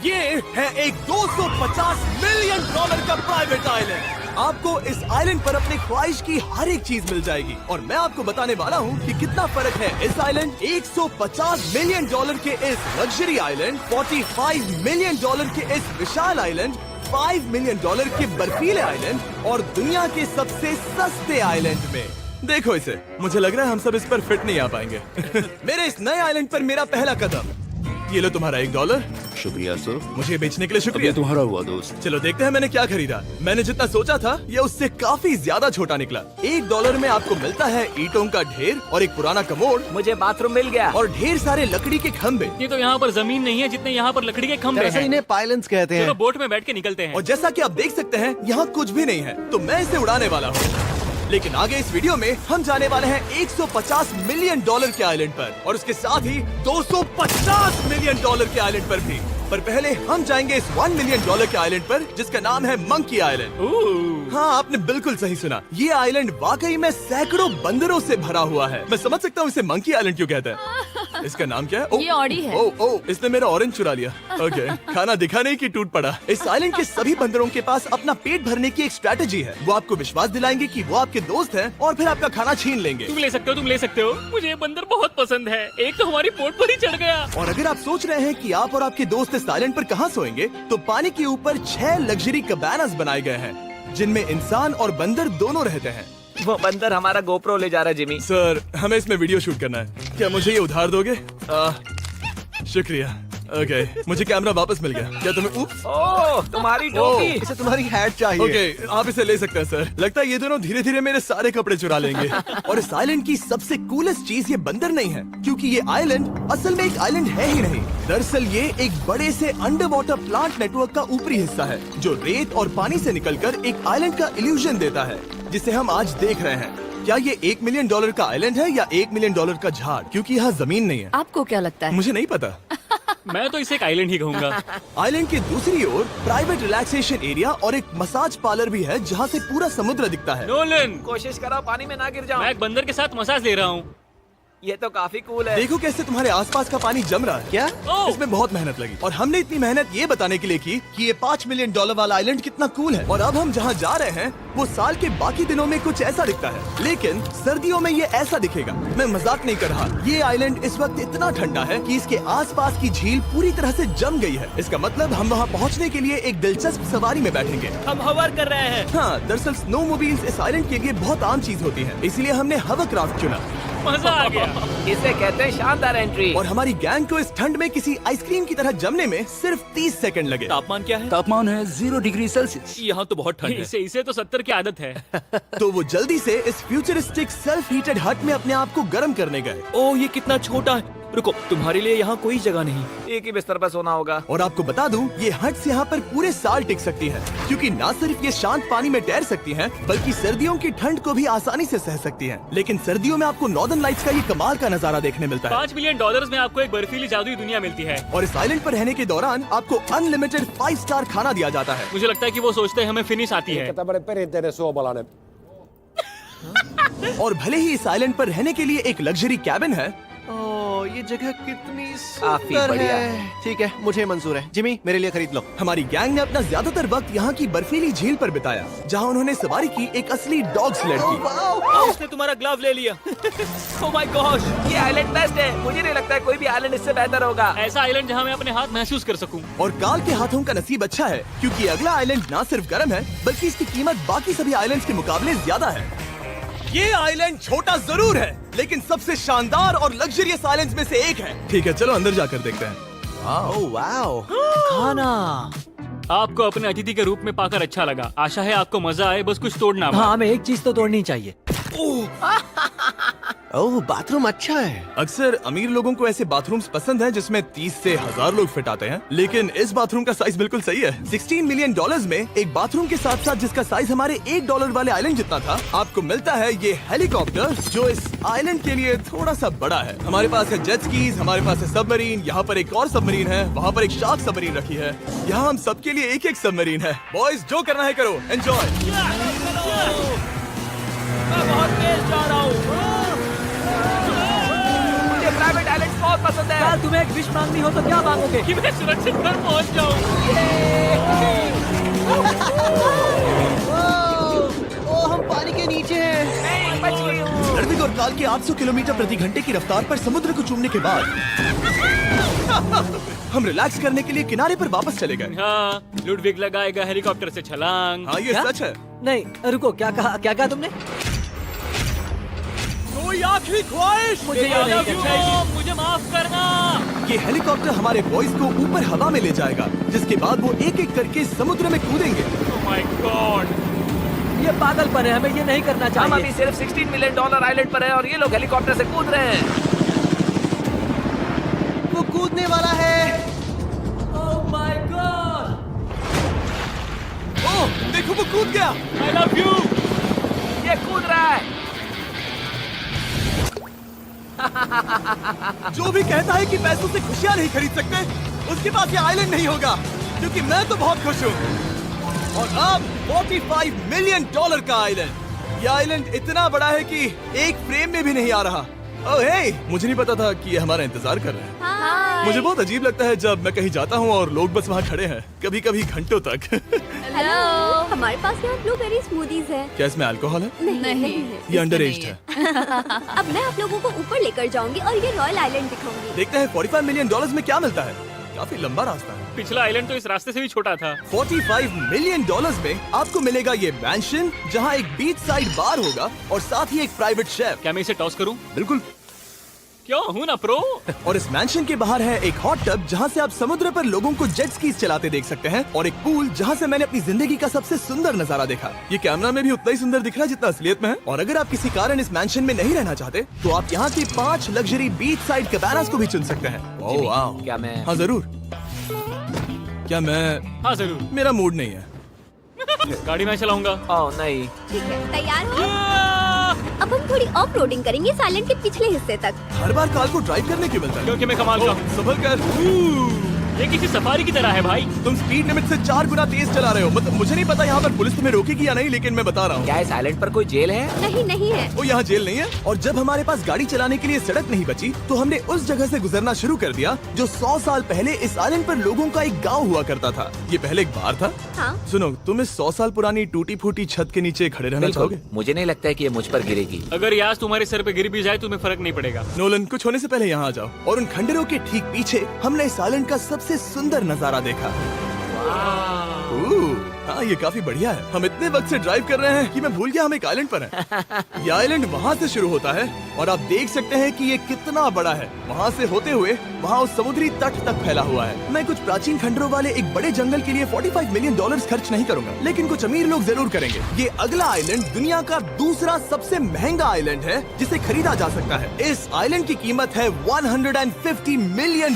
ये है एक 250 मिलियन डॉलर का प्राइवेट आइलैंड। आपको इस आइलैंड पर अपनी ख्वाहिश की हर एक चीज मिल जाएगी और मैं आपको बताने वाला हूँ कि कितना फर्क है इस आइलैंड 150 मिलियन डॉलर के इस लग्जरी आइलैंड, 45 मिलियन डॉलर के इस विशाल आइलैंड, 5 मिलियन डॉलर के बर्फीले आइलैंड और दुनिया के सबसे सस्ते आइलैंड में। देखो इसे, मुझे लग रहा है हम सब इस पर फिट नहीं आ पाएंगे। मेरे इस नए आइलैंड पर मेरा पहला कदम। ये लो तुम्हारा $1। शुक्रिया सर। मुझे बेचने के लिए अब शुक्रिया। ये तुम्हारा हुआ दोस्त। चलो देखते हैं मैंने क्या खरीदा। मैंने जितना सोचा था ये उससे काफी ज्यादा छोटा निकला। $1 में आपको मिलता है ईंटों का ढेर और एक पुराना कमोड। मुझे बाथरूम मिल गया। और ढेर सारे लकड़ी के खंभे। ये तो यहाँ पर जमीन नहीं है जितने यहाँ पर लकड़ी के खंभे हैं। इन्हें पाइलन्स कहते चलो हैं। बोट में बैठ के निकलते हैं। और जैसा कि आप देख सकते हैं यहाँ कुछ भी नहीं है, तो मैं इसे उड़ाने वाला हूँ। लेकिन आगे इस वीडियो में हम जाने वाले हैं 150 मिलियन डॉलर के आइलैंड पर और उसके साथ ही 250 मिलियन डॉलर के आइलैंड पर भी। पर पहले हम जाएंगे इस 1 मिलियन डॉलर के आइलैंड पर जिसका नाम है मंकी आइलैंड। हाँ, आपने बिल्कुल सही सुना। ये आइलैंड वाकई में सैकड़ों बंदरों से भरा हुआ है। मैं समझ सकता हूँ इसे मंकी आइलैंड क्यों कहते हैं। इसका नाम क्या है? ये ऑडी है। ओ, इसने मेरा ऑरेंज चुरा लिया। ओके, खाना दिखा नहीं कि टूट पड़ा। इस आइलैंड के सभी बंदरों के पास अपना पेट भरने की एक स्ट्रेटेजी है। वो आपको विश्वास दिलाएंगे कि वो आपके दोस्त हैं और फिर आपका खाना छीन लेंगे। तुम ले सकते हो। मुझे ये बंदर बहुत पसंद है। एक तो हमारी बोट पर ही चढ़ गया। और अगर आप सोच रहे हैं कि आप और आपके दोस्त इस आइलैंड पर कहाँ सोएंगे, तो पानी के ऊपर 6 लग्जरी कबानास बनाए गए हैं जिनमें इंसान और बंदर दोनों रहते हैं। वो बंदर हमारा गोप्रो ले जा रहा है जिमी। सर, हमें इसमें वीडियो शूट करना है। क्या मुझे ये उधार दोगे? शुक्रिया। ओके, मुझे कैमरा वापस मिल गया। क्या तुम्हें? उप्स। ओह, तुम्हारी टोपी। इसे तुम्हारी हैट चाहिए। ओके, आप इसे ले सकते हैं सर। लगता है ये दोनों धीरे धीरे मेरे सारे कपड़े चुरा लेंगे। और इस आइलैंड की सबसे कूलेस्ट चीज ये बंदर नहीं है, क्योंकि ये आइलैंड असल में एक आइलैंड है ही नहीं। दरअसल ये एक बड़े से अंडर वाटर प्लांट नेटवर्क का ऊपरी हिस्सा है जो रेत और पानी से निकलकर एक आइलैंड का इल्यूजन देता है जिसे हम आज देख रहे हैं। क्या ये $1 मिलियन का आइलैंड है या $1 मिलियन का झाड़? क्योंकि यहाँ जमीन नहीं है। आपको क्या लगता है? मुझे नहीं पता। मैं तो इसे एक आइलैंड ही कहूँगा। आइलैंड के दूसरी ओर प्राइवेट रिलैक्सेशन एरिया और एक मसाज पार्लर भी है जहाँ से पूरा समुद्र दिखता है। नोलन, कोशिश करो पानी में ना गिर जाओ। मैं एक बंदर के साथ मसाज ले रहा हूँ। ये तो काफी कूल है। देखो कैसे तुम्हारे आसपास का पानी जम रहा है। क्या? ओह! इसमें बहुत मेहनत लगी और हमने इतनी मेहनत ये बताने के लिए की कि ये $5 मिलियन वाला आइलैंड कितना कूल है। और अब हम जहाँ जा रहे हैं वो साल के बाकी दिनों में कुछ ऐसा दिखता है, लेकिन सर्दियों में ये ऐसा दिखेगा। मैं मजाक नहीं कर रहा। ये आइलैंड इस वक्त इतना ठंडा है कि इसके आसपास की झील पूरी तरह से जम गई है। इसका मतलब हम वहाँ पहुँचने के लिए एक दिलचस्प सवारी में बैठेंगे। हम हवर कर रहे हैं। हाँ, दरअसल स्नोमोबाइल्स इस आइलैंड के लिए बहुत आम चीज होती है, इसलिए हमने हवरक्राफ्ट चुना। मजा आ गया। इसे कहते हैं शानदार एंट्री। और हमारी गैंग को इस ठंड में किसी आइसक्रीम की तरह जमने में सिर्फ 30 सेकंड लगे। तापमान क्या है? तापमान है 0 डिग्री सेल्सियस। यहाँ तो बहुत ठंड है। इसे तो 70 की आदत है। तो वो जल्दी से इस फ्यूचरिस्टिक सेल्फ हीटेड हट में अपने आप को गर्म करने गए। ओह, ये कितना छोटा है। रुको, तुम्हारे लिए यहाँ कोई जगह नहीं। एक ही बिस्तर पर सोना होगा। और आपको बता दूं, ये हट्स यहाँ पर पूरे साल टिक सकती हैं, क्योंकि ना सिर्फ ये शांत पानी में तैर सकती हैं, बल्कि सर्दियों की ठंड को भी आसानी से सह सकती हैं। लेकिन सर्दियों में आपको नॉर्दर्न लाइट्स का ये कमाल का नजारा देखने मिलता है। $5 मिलियन में आपको एक बर्फीली जादुई दुनिया मिलती है। और इस आइलैंड पर रहने के दौरान आपको अनलिमिटेड 5 स्टार खाना दिया जाता है। मुझे लगता है कि वो सोचते हैं हमें फिनिश आती है। और भले ही इस आइलैंड पर रहने के लिए एक लग्जरी कैबिन है, ओह, ये जगह कितनी काफी सुंदर बढ़िया है। ठीक है, मुझे मंजूर है। जिमी, मेरे लिए खरीद लो। हमारी गैंग ने अपना ज्यादातर वक्त यहाँ की बर्फीली झील पर बिताया, जहाँ उन्होंने सवारी की एक असली डॉग स्लेड की। उसने तुम्हारा ग्लव ले लिया। ओह माय गॉश, ये आइलैंड बेस्ट है। मुझे नहीं लगता है कोई भी आइलैंड इससे बेहतर होगा। ऐसा आइलैंड जहाँ मैं अपने हाथ महसूस कर सकूं। और काल के हाथों का नसीब अच्छा है, क्योंकि अगला आइलैंड ना सिर्फ गर्म है, बल्कि इसकी कीमत बाकी सभी आइलैंड्स के मुकाबले ज्यादा है। ये आइलैंड छोटा जरूर है, लेकिन सबसे शानदार और लग्जरियस आइलैंड्स में से एक है। ठीक है, चलो अंदर जाकर देखते हैं। ओह वाओ, खाना। आपको अपने अतिथि के रूप में पाकर अच्छा लगा। आशा है आपको मजा आए, बस कुछ तोड़ना मत। हाँ, हमें एक चीज तो तोड़नी चाहिए। ओह, बाथरूम अच्छा है। अक्सर अमीर लोगों को ऐसे बाथरूम्स पसंद हैं जिसमें 30 से 1000 लोग फिट आते हैं, लेकिन इस बाथरूम का साइज बिल्कुल सही है। $16 मिलियन में एक बाथरूम के साथ साथ जिसका साइज हमारे $1 वाले आइलैंड जितना था, आपको मिलता है ये हेलीकॉप्टर, जो इस आइलैंड के लिए थोड़ा सा बड़ा है। हमारे पास है जेट स्कीज, हमारे पास है सबमरीन, यहाँ पर एक और सबमरीन है, वहाँ पर एक शार्क सबमरीन रखी है। यहाँ हम सबके लिए एक एक सबमरीन है। बॉयज, जो करना है करो, एंजॉय। मैं बहुत तेज जा रहा हूँ। मुझे प्राइवेट आइलैंड बहुत पसंद है। यार, तुम्हें एक विश मांगनी हो तो क्या मांगोगे? कि मैं सुरक्षित घर पहुंच जाऊं। 800 किलोमीटर प्रति घंटे की रफ्तार पर समुद्र को चूमने के बाद हम रिलैक्स करने के लिए किनारे पर वापस चले गए। हाँ, लुडविग लगाएगा हेलीकॉप्टर से छलांग। हाँ, ये क्या? सच है। नहीं रुको, क्या कहा तुमने? कोई आखिरी ख्वाहिश? मुझे ये नहीं करना चाहिए। मुझे माफ करना। ये हेलीकॉप्टर हमारे बॉयज को ऊपर हवा में ले जाएगा, जिसके बाद वो एक एक करके समुद्र में कूदेंगे। Oh my God! ये पागलपन है, हमें ये नहीं करना चाहिए। हम अभी सिर्फ $16 मिलियन आइलैंड पर है और ये लोग हेलीकॉप्टर से कूद रहे हैं। वो कूदने वाला है। Oh my God! ओह, देखो वो कूद गया। I love you! ये कूद रहा है। जो भी कहता है कि पैसों से खुशियां नहीं खरीद सकते, उसके पास ये आइलैंड नहीं होगा, क्योंकि मैं तो बहुत खुश हूँ। और अब $45 मिलियन का आइलैंड। ये आइलैंड इतना बड़ा है कि एक फ्रेम में भी नहीं आ रहा। ओह हे, मुझे नहीं पता था कि ये हमारा इंतजार कर रहे हैं। मुझे बहुत अजीब लगता है जब मैं कहीं जाता हूँ और लोग बस वहाँ खड़े हैं, कभी कभी घंटों तक। हेलो, हमारे पास यहाँ ब्लूबेरी स्मूदीज है। क्या इसमें अल्कोहल है? नहीं ये अंडर एज्ड है। अब मैं आप लोगों को ऊपर लेकर जाऊंगी और ये रॉयल आइलैंड दिखाऊंगी। देखते हैं $45 मिलियन में क्या मिलता है। काफी लंबा रास्ता है। पिछला आइलैंड तो इस रास्ते से भी छोटा था। $45 मिलियन में आपको मिलेगा ये मैंशन, जहाँ एक बीच साइड बार होगा और साथ ही एक प्राइवेट शेफ। क्या मैं इसे टॉस करूं? बिल्कुल। क्यों हूं ना प्रो। और इस मैंशन के बाहर है एक हॉट टब, जहाँ से आप समुद्र पर लोगों को जेट स्कीज चलाते देख सकते हैं, और एक पूल जहाँ से मैंने अपनी जिंदगी का सबसे सुंदर नजारा देखा। ये कैमरा में भी उतना ही सुंदर दिख रहा है जितना असलियत में है। और अगर आप किसी कारण इस मैंशन में नहीं रहना चाहते, तो आप यहाँ की 5 लग्जरी बीच साइड कैबानास को भी चुन सकते हैं। ओह वाह। क्या मैं? हाँ जरूर। क्या मैं? हाँ जरूर। मेरा मूड नहीं है। गाड़ी मैं चलाऊंगा। ओह नहीं। ठीक है, तैयार हो? अब हम थोड़ी ऑफ रोडिंग करेंगे इस आइलैंड के पिछले हिस्से तक। हर बार कार को ड्राइव करने क्यों मिलता है? क्योंकि मैं कमाल का हूं। संभल कर। ये किसी सफारी की तरह है भाई। तुम स्पीड लिमिट से 4 गुना तेज चला रहे हो। मतलब मुझे नहीं पता यहाँ पर पुलिस तुम्हें रोकेगी या नहीं, लेकिन मैं बता रहा हूँ। क्या इस आइलैंड पर कोई जेल है? नहीं है। वो यहाँ जेल नहीं है। और जब हमारे पास गाड़ी चलाने के लिए सड़क नहीं बची, तो हमने उस जगह से गुजरना शुरू कर दिया जो 100 साल पहले इस आइलैंड पर लोगों का एक गांव हुआ करता था। ये पहले एक बार था। हाँ। सुनो, तुम इस 100 साल पुरानी टूटी फूटी छत के नीचे खड़े रहना चाहोगे? मुझे नहीं लगता है कि ये मुझ पर गिरेगी। अगर ये आज तुम्हारे सर पे गिर भी जाए तुम्हें फर्क नहीं पड़ेगा। नोलन, कुछ होने से पहले यहाँ आ जाओ। और उन खंडरों के ठीक पीछे हमने इस आइलैंड का सबसे सुंदर नजारा देखा। हाँ, ये काफी बढ़िया है। हम इतने वक्त से ड्राइव कर रहे हैं कि मैं भूल गया हम एक आइलैंड पर हैं। ये आइलैंड वहाँ से शुरू होता है और आप देख सकते हैं कि ये कितना बड़ा है। वहाँ से होते हुए वहाँ उस समुद्री तट तक फैला हुआ है। मैं कुछ प्राचीन खंडरों वाले एक बड़े जंगल के लिए $45 मिलियन खर्च नहीं करूंगा, लेकिन कुछ अमीर लोग जरूर करेंगे। ये अगला आइलैंड दुनिया का दूसरा सबसे महंगा आइलैंड है जिसे खरीदा जा सकता है। इस आइलैंड की कीमत है $150 मिलियन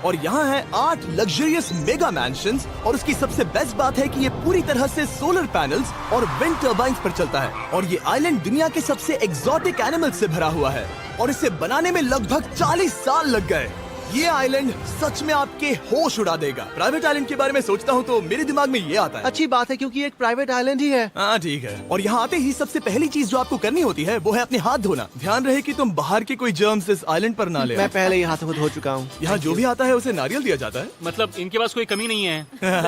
और यहाँ है 8 लग्जरियस मेगा मैंशंस। और उसकी सबसे बेस्ट बात है कि ये पूरी तरह से सोलर पैनल्स और विंड टर्बाइन्स पर चलता है। और ये आइलैंड दुनिया के सबसे एक्सोटिक एनिमल्स से भरा हुआ है और इसे बनाने में लगभग 40 साल लग गए। ये आइलैंड सच में आपके होश उड़ा देगा। प्राइवेट आइलैंड के बारे में सोचता हूँ तो मेरे दिमाग में ये आता है। अच्छी बात है क्योंकि एक प्राइवेट आइलैंड ही है। हाँ ठीक है। और यहाँ आते ही सबसे पहली चीज जो आपको करनी होती है वो है अपने हाथ धोना। ध्यान रहे कि तुम बाहर के कोई जर्म्स इस आइलैंड पर ना ले। मैं पहले ही हाथों को धो चुका हूँ। यहाँ जो भी आता है उसे नारियल दिया जाता है। मतलब इनके पास कोई कमी नहीं है।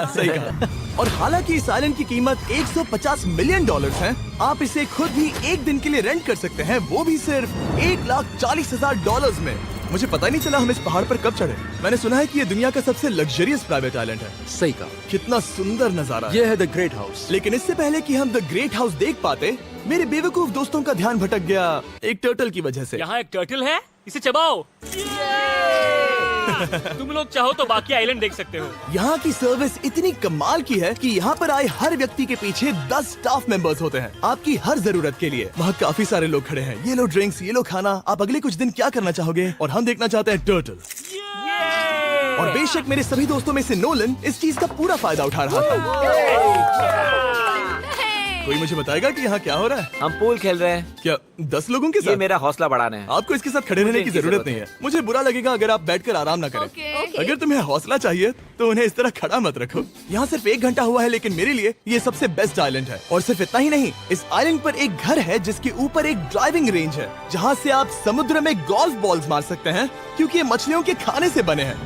सही कहा। और हालांकि इस आइलैंड की कीमत $150 मिलियन है, आप इसे खुद भी एक दिन के लिए रेंट कर सकते हैं, वो भी सिर्फ $1,40,000 में। मुझे पता ही नहीं चला हम इस पहाड़ पर कब चढ़े। मैंने सुना है कि ये दुनिया का सबसे लग्जरियस प्राइवेट आइलैंड है। सही कहा। कितना सुंदर नजारा है। ये है द ग्रेट हाउस। लेकिन इससे पहले कि हम द ग्रेट हाउस देख पाते, मेरे बेवकूफ दोस्तों का ध्यान भटक गया एक टर्टल की वजह से। यहाँ एक टर्टल है, इसे चबाओ। तुम लोग चाहो तो बाकी आइलैंड देख सकते हो। यहाँ की सर्विस इतनी कमाल की है कि यहाँ पर आए हर व्यक्ति के पीछे 10 स्टाफ मेंबर्स होते हैं आपकी हर जरूरत के लिए। वहाँ काफी सारे लोग खड़े हैं। ये लो ड्रिंक्स, ये लो खाना। आप अगले कुछ दिन क्या करना चाहोगे? और हम देखना चाहते हैं टर्टल। और बेशक मेरे सभी दोस्तों में से नोलन इस चीज का पूरा फायदा उठा रहा था। कोई मुझे बताएगा कि यहाँ क्या हो रहा है? हम पूल खेल रहे हैं। क्या 10 लोगों के ये साथ? मेरा हौसला बढ़ाना है। आपको इसके साथ खड़े रहने की इनकी जरूरत नहीं है। मुझे बुरा लगेगा अगर आप बैठकर आराम ना करें। Okay. अगर तुम्हें हौसला चाहिए तो उन्हें इस तरह खड़ा मत रखो। यहाँ सिर्फ 1 घंटा हुआ है, लेकिन मेरे लिए ये सबसे बेस्ट आइलैंड है। और सिर्फ इतना ही नहीं, इस आइलैंड पर एक घर है जिसके ऊपर एक ड्राइविंग रेंज है, जहाँ से आप समुद्र में गोल्फ बॉल्स मार सकते हैं, क्योंकि ये मछलियों के खाने से बने हैं।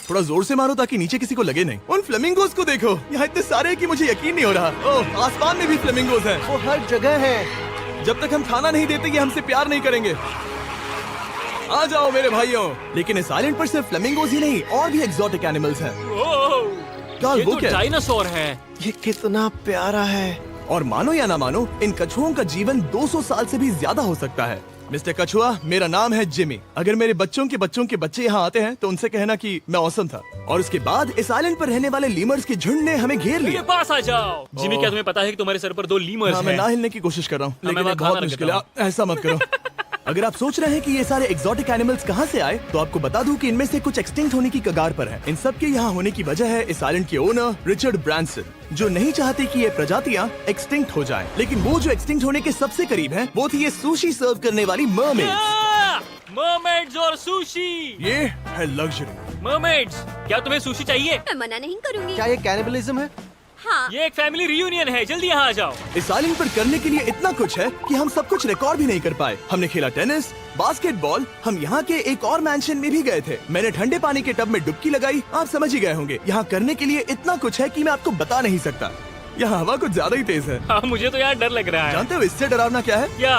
थोड़ा जोर से मारो ताकि नीचे किसी को लगे नहीं। उन फ्लेमिंगोज को देखो, यहाँ इतने सारे हैं कि मुझे यकीन नहीं हो रहा। ओह, आसमान में भी फ्लेमिंगोज हैं। वो हर जगह है। जब तक हम खाना नहीं देते ये हमसे प्यार नहीं करेंगे। आ जाओ मेरे भाइयों। लेकिन इस आइलैंड पर सिर्फ फ्लेमिंगोज ही नहीं, और भी एक्सोटिक एनिमल्स हैं। ये वो तो क्या है? डायनासोर है। ये कितना प्यारा है। और मानो या ना मानो, इन कछुओं का जीवन 200 साल से भी ज्यादा हो सकता है। मिस्टर कछुआ, मेरा नाम है जिमी। अगर मेरे बच्चों के बच्चे यहाँ आते हैं तो उनसे कहना कि मैं औसम था। और उसके बाद इस आइलैंड पर रहने वाले लीमर्स के झुंड ने हमें घेर मेरे लिया। पास आ जाओ। जिमी, क्या तुम्हें पता है कि तुम्हारे सर पर 2 लीमर्स हाँ, मैं हैं? ना हिलने की कोशिश कर रहा हूँ, मैं लेकिन वहाँ ये बहुत खाना मुश्किल है। रखता ऐसा मत करो। अगर आप सोच रहे हैं कि ये सारे एक्सोटिक एनिमल्स कहाँ से आए, तो आपको बता दूं कि इनमें से कुछ एक्सटिंक्ट होने की कगार पर हैं। इन सब के यहाँ होने की वजह है इस आइलैंड के ओनर रिचर्ड ब्रांसन, जो नहीं चाहते कि ये प्रजातियाँ एक्सटिंक्ट हो जाएं। लेकिन वो जो एक्सटिंक्ट होने के सबसे करीब हैं, वो थी ये सुशी सर्व करने वाली मरमेड्स। मरमेड्स और सुशी। ये है लग्जरी। मरमेड्स, क्या तुम्हें सुशी चाहिए? मैं मना नहीं करूंगी। क्या ये कैनिबलिज्म है? हाँ। ये एक फैमिली रियूनियन है, जल्दी यहाँ आ जाओ। इस आइलैंड पर करने के लिए इतना कुछ है कि हम सब कुछ रिकॉर्ड भी नहीं कर पाए। हमने खेला टेनिस, बास्केटबॉल, हम यहाँ के एक और मैंशन में भी गए थे। मैंने ठंडे पानी के टब में डुबकी लगाई। आप समझ ही गए होंगे, यहाँ करने के लिए इतना कुछ है कि मैं आपको बता नहीं सकता। यहाँ हवा कुछ ज्यादा ही तेज है। हाँ, मुझे तो यार डर लग रहा है। जानते हो इससे डरावना क्या है? क्या?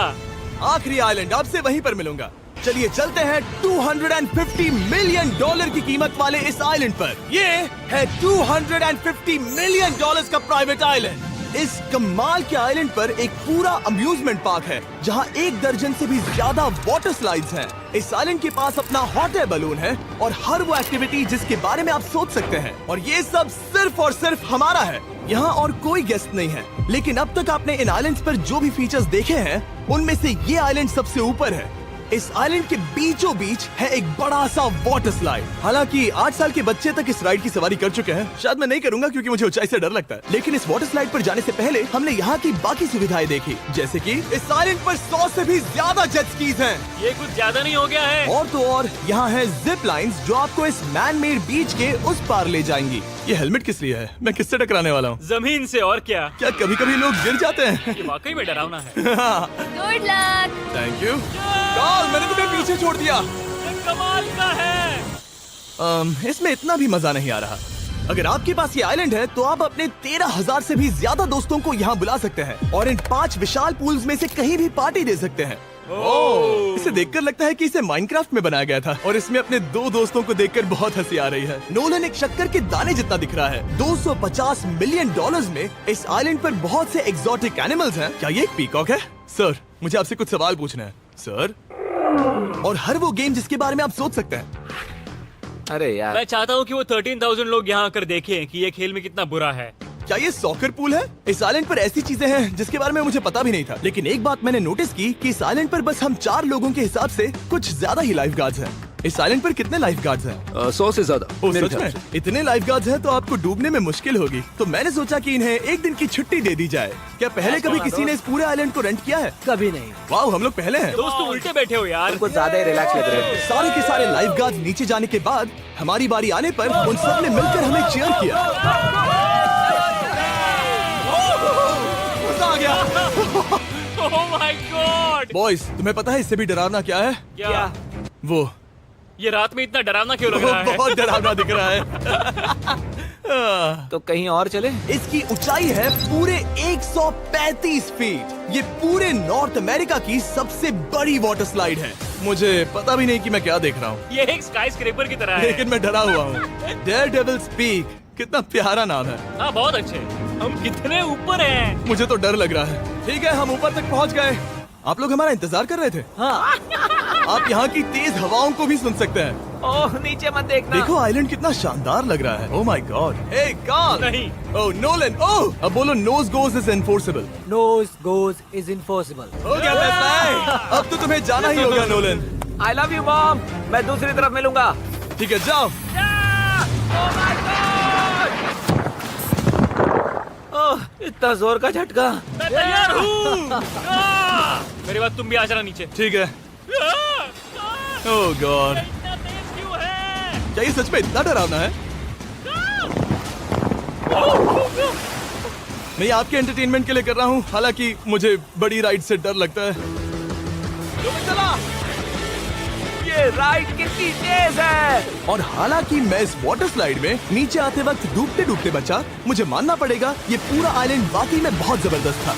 आखिरी आइलैंड, आपसे वहीं पर मिलूंगा। चलिए चलते हैं $250 मिलियन की कीमत वाले इस आइलैंड पर। ये है $250 मिलियन का प्राइवेट आइलैंड। इस कमाल के आइलैंड पर एक पूरा अम्यूजमेंट पार्क है, जहां 1 दर्जन से भी ज्यादा वाटर स्लाइड्स हैं। इस आइलैंड के पास अपना हॉट एयर बलून है और हर वो एक्टिविटी जिसके बारे में आप सोच सकते हैं। और ये सब सिर्फ और सिर्फ हमारा है। यहाँ और कोई गेस्ट नहीं है। लेकिन अब तक आपने इन आइलैंड्स पर जो भी फीचर्स देखे हैं, उनमें से ये आइलैंड सबसे ऊपर है। इस आइलैंड के बीचों बीच है एक बड़ा सा वाटर स्लाइड। हालांकि 8 साल के बच्चे तक इस राइड की सवारी कर चुके हैं। शायद मैं नहीं करूंगा क्योंकि मुझे ऊंचाई से डर लगता है। लेकिन इस वाटर स्लाइड पर जाने से पहले हमने यहाँ की बाकी सुविधाएं देखी, जैसे कि इस आइलैंड पर 100 से भी ज्यादा जेट स्कीज हैं। ये कुछ ज्यादा नहीं हो गया है? और तो और यहाँ है जिप लाइन्स जो आपको इस मैन मेड बीच के उस पार ले जाएंगी। ये हेलमेट किस लिए है? मैं किससे टकराने वाला हूँ? जमीन से, और क्या? क्या कभी कभी लोग गिर जाते हैं? ये वाकई में डरावना है। Good luck. Thank you. Carl, मैंने तुम्हें पीछे छोड़ दिया। ये कमाल का है। इसमें इतना भी मजा नहीं आ रहा। अगर आपके पास ये आइलैंड है तो आप अपने 13,000 से भी ज्यादा दोस्तों को यहाँ बुला सकते हैं और इन 5 विशाल पूल्स में से कहीं भी पार्टी दे सकते हैं। ओह, इसे देखकर लगता है कि इसे माइनक्राफ्ट में बनाया गया था और इसमें अपने 2 दोस्तों को देखकर बहुत हंसी आ रही है। नोलन एक शक्कर के दाने जितना दिख रहा है। $250 मिलियन में इस आइलैंड पर बहुत से एक्सोटिक एनिमल्स हैं। क्या ये एक पीकॉक है? सर, मुझे आपसे कुछ सवाल पूछना है सर। और हर वो गेम जिसके बारे में आप सोच सकते हैं। अरे यार, मैं चाहता हूँ कि वो 13,000 लोग यहाँ आकर देखें कि ये खेल में कितना बुरा है। क्या ये सॉकर पूल है? इस आइलैंड पर ऐसी चीजें हैं जिसके बारे में मुझे पता भी नहीं था। लेकिन एक बात मैंने नोटिस की कि इस आइलैंड पर बस हम 4 लोगों के हिसाब से कुछ ज्यादा ही लाइफ गार्ड्स हैं। इस आइलैंड पर कितने लाइफ गार्ड्स हैं? 100 से ज्यादा। ओह, मेरे सच ख्याल में? से। इतने लाइफ गार्ड्स हैं तो आपको डूबने में मुश्किल होगी। तो मैंने सोचा कि इन्हें एक दिन की छुट्टी दे दी जाए। क्या पहले कभी किसी ने इस पूरे आइलैंड को रेंट किया है? कभी नहीं। वाह, हम लोग पहले हैं। दोस्त, तुम उल्टे बैठे हो यार। कुछ ज्यादा ही रिलैक्स लग रहे हैं। सारे के सारे लाइफ गार्ड्स नीचे जाने के बाद हमारी बारी आने पर उन सब ने मिलकर हमें चीयर किया। मजा आ गया। ओह माय गॉड। बॉयज, तुम्हें पता है इससे भी डरावना क्या है? क्या? वो ये रात में इतना डरावना क्यों लग रहा है? बहुत डरावना दिख रहा है। तो कहीं और चले? इसकी ऊंचाई है पूरे 135 फीट। ये पूरे नॉर्थ अमेरिका की सबसे बड़ी वाटर स्लाइड है। मुझे पता भी नहीं कि मैं क्या देख रहा हूँ, ये एक स्काई स्क्रेपर की तरह है। लेकिन मैं डरा हुआ हूँ। डेयरडेविल्स पीक, कितना प्यारा नाम है। हाँ, बहुत अच्छे। हम कितने ऊपर हैं? मुझे तो डर लग रहा है। ठीक है, हम ऊपर तक पहुँच गए। आप लोग हमारा इंतजार कर रहे थे? हाँ। आप यहाँ की तेज हवाओं को भी सुन सकते हैं। ओह, नीचे मत देखना। देखो आइलैंड कितना शानदार लग रहा है। Oh my god. Hey Carl. नहीं। Oh Nolan. ओह, अब बोलो nose goes is enforceable. Nose goes is enforceable. हो गया फैसला। अब तो तुम्हें जाना ही होगा Nolan. I love you mom. मैं दूसरी तरफ मिलूंगा। ठीक है, जाओ। ओह, इतना जोर का झटका। मैं तैयार हूँ। मेरे बाद तुम भी आ जाना नीचे। ठीक है। ओह गॉड, इतना तेज क्यों है? क्या ये सच में इतना डरावना है? मैं ये आपके एंटरटेनमेंट के लिए कर रहा हूँ, हालांकि मुझे बड़ी राइड से डर लगता है। चला। ये राइड कितनी तेज है। और हालांकि मैं इस वाटर स्लाइड में नीचे आते वक्त डूबते डूबते बचा, मुझे मानना पड़ेगा ये पूरा आइलैंड वाकई में बहुत जबरदस्त था।